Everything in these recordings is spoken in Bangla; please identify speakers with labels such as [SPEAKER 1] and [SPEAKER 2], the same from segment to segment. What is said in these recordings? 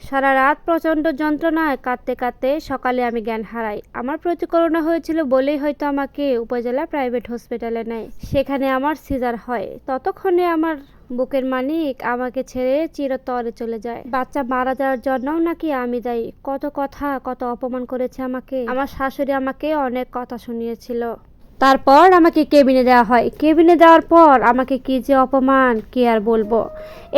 [SPEAKER 1] সারা রাত প্রচণ্ড যন্ত্রণায় কাঁদতে কাঁদতে সকালে আমি জ্ঞান হারাই। আমার প্রতি করোনা হয়েছিল বলেই হয়তো আমাকে উপজেলা প্রাইভেট হসপিটালে নেয়। সেখানে আমার সিজার হয়। ততক্ষণে আমার বুকের মানিক আমাকে ছেড়ে চিরতরে চলে যায়। বাচ্চা মারা যাওয়ার জন্যও নাকি আমি দায়ী। কত কথা, কত অপমান করেছে আমাকে। আমার শাশুড়ি আমাকে অনেক কথা শুনিয়েছিল। তারপর আমাকে কেবিনে দেওয়া হয়। কেবিনে দেওয়ার পর আমাকে কি যে অপমান, কি আর বলবো।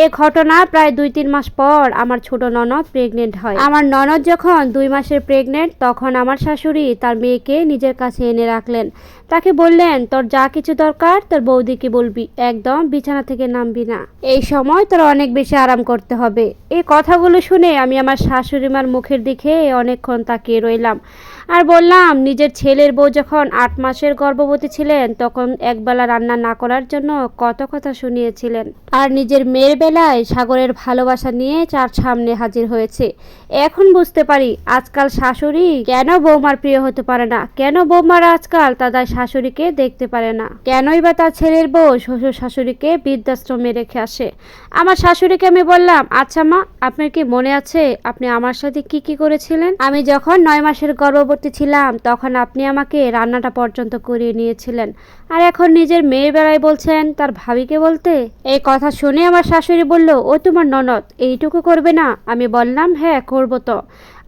[SPEAKER 1] এই ঘটনা প্রায় 2-3 মাস পর আমার ছোট ননদ প্রেগনেন্ট হয়। আমার ননদ যখন 2 মাসের প্রেগনেন্ট, তখন আমার শাশুড়ি তার মেয়েকে নিজের কাছে এনে রাখলেন। তাকে বললেন, তোর যা কিছু দরকার তোর বৌদিকে বলবি, একদম বিছানা থেকে নামবি না। এই সময় তোর অনেক বেশি আরাম করতে হবে। এই কথাগুলো শুনে আমি আমার শাশুড়ি মার মুখের দিকে অনেকক্ষণ তাকিয়ে রইলাম আর বললাম, নিজের ছেলের বউ যখন 8 মাসের গর্ভবতী ছিলেন তখন একবেলা রান্না না করার জন্য কত কথা শুনিয়েছিলেন, আর নিজের মেয়ের বেলায় সাগরের ভালোবাসা নিয়ে চার সামনে হাজির হয়েছে। এখন বুঝতে পারি আজকাল শাশুড়ি কেন বৌমার প্রিয় হতে পারে না, কেন বৌমারা আজকাল তাদের শাশুড়িকে দেখতে পারে না, কেনই বা তার ছেলের বউ শ্বশুর শাশুড়িকে বৃদ্ধাশ্রমে রেখে আসে। আমার শাশুড়িকে আমি বললাম, আচ্ছা মা, আপনার কি মনে আছে আপনি আমার সাথে কি কি করেছিলেন? আমি যখন 9 মাসের গর্ভবতী ছিলাম তখন আপনি আমাকে রান্নাটা পর্যন্ত করিয়ে নিয়েছিলেন, আর এখন নিজের মেয়ের বেলায় বলছেন তার ভাবিকে বলতে। এই কথা শুনে আমার শাশুড়ি বলল, ও তোমার ননদ, এইটুকু করবে না? আমি বললাম, হ্যাঁ করব তো।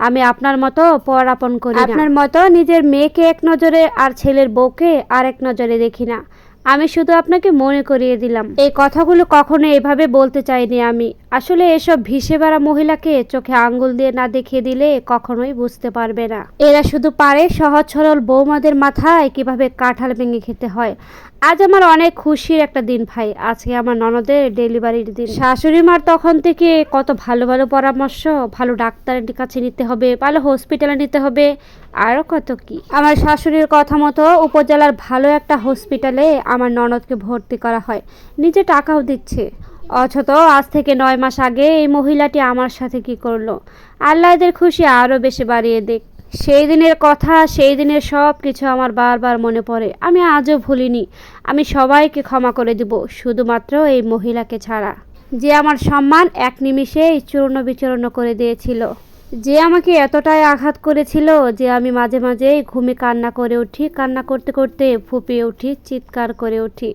[SPEAKER 1] আমি আপনার মতো পর আপন করি না, আপনার মতো নিজের মেয়েকে এক নজরে আর ছেলের বউকে আর এক নজরে দেখি না। আমি শুধু আপনাকে মনে করিয়ে দিলাম। এই কথাগুলো কখনো এভাবে বলতে চাইনি আমি। আসলে এসব ভিসে বেড়া মহিলাকে চোখে আঙ্গুল দিয়ে না দেখিয়ে দিলে কখনোই বুঝতে পারবে না। এরা শুধু পারে সহজ সরল বৌমাদের মাথায় কিভাবে কাঁঠাল ভেঙে খেতে হয়। আজ আমার অনেক খুশির একটা দিন ভাই। আজকে আমার ননদের ডেলিভারির দিন। শাশুড়ি মার তখন থেকে কত ভালো ভালো পরামর্শ, ভালো ডাক্তারের কাছে নিতে হবে, ভালো হসপিটালে নিতে হবে, আরও কত কি। আমার শাশুড়ির কথা মতো উপজেলার ভালো একটা হসপিটালে আমার ননদকে ভর্তি করা হয়। নিজে টাকাও দিচ্ছে। অথচ আজ থেকে 9 মাস আগে এই মহিলাটি আমার সাথে কি করলো। আল্লাহ এদের খুশি আরও বেশি বাড়িয়ে দেখ। সেই দিনের কথা, সেই দিনের সব কিছু আমার বারবার মনে পড়ে। আমি আজও ভুলিনি। আমি সবাইকে ক্ষমা করে দেব, শুধুমাত্র এই মহিলাকে ছাড়া, যে আমার সম্মান এক নিমিষেই চূর্ণ বিচূর্ণ করে দিয়েছিল, যে আমাকে এতটাই আঘাত করেছিল যে আমি মাঝে মাঝে ঘুমে কান্না করে উঠি, কান্না করতে করতে ফুপিয়ে উঠি, চিৎকার করে উঠি।